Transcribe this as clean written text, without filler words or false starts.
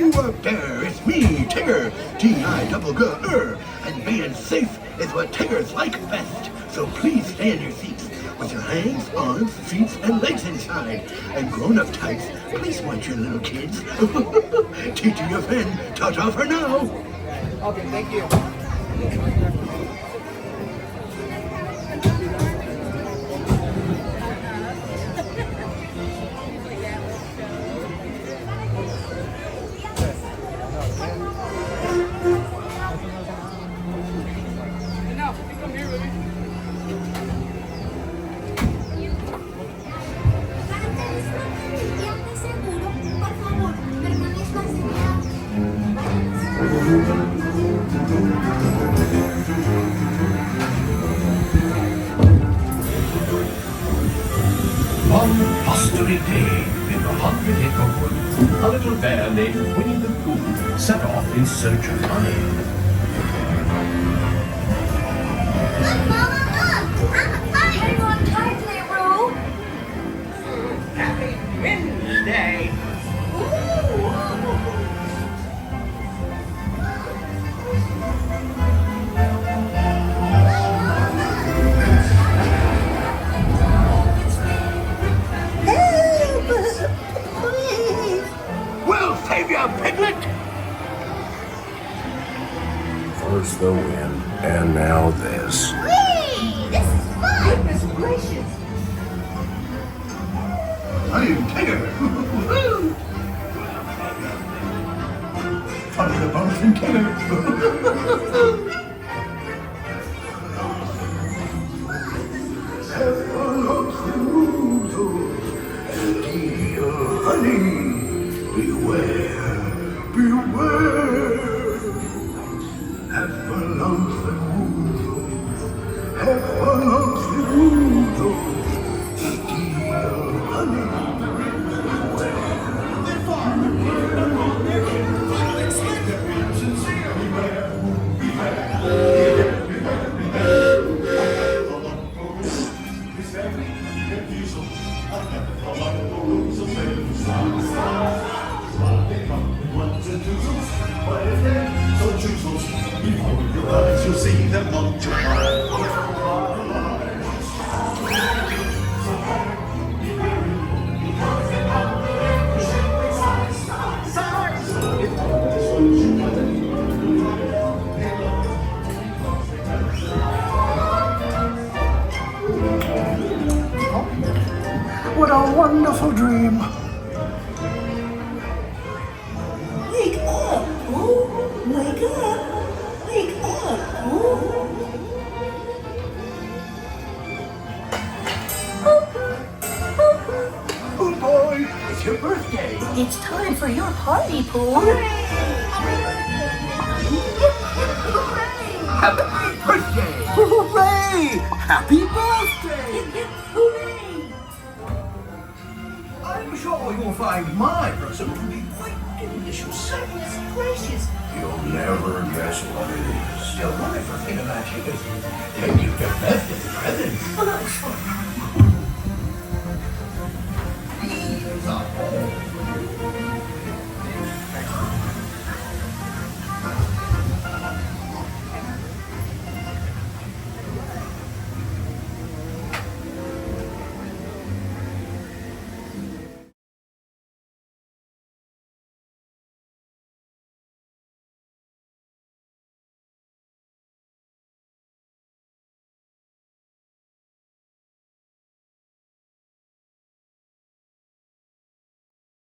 Who up there? It's me, Tigger, T-I-double-G-R, and being safe is what Tiggers like best. So please stay in your seats with your hands, arms, feet, and legs inside. And grown-up types, please watch your little kids. TTFN, ta-ta for now. Okay, thank you. One blustery day in the 100-acre wood, a little bear named Winnie the Pooh set off in search of honey. Look, Mama, look! I'm fighting on tightly, Roo! Happy Wednesday! We'll save you, Piglet! First the wind, and now this. Whee! This is fun! Goodness gracious! I'm Tigger! Funny the bumps and Tigger! Honey, beware, beware. Heffalumps and woodles, heffalumps and woodles, steal honey, You'll see them multiply. What a wonderful dream! Wake up, Pooh! Wake up! Wake up, Pooh! Oh boy, it's your birthday! It's time for your party, Pooh! Happy birthday! Hooray! Happy birthday! Hooray! I'm sure you'll find my present to be quite delicious. Goodness gracious! You'll never guess what it is. The wonderful thing about it is that you can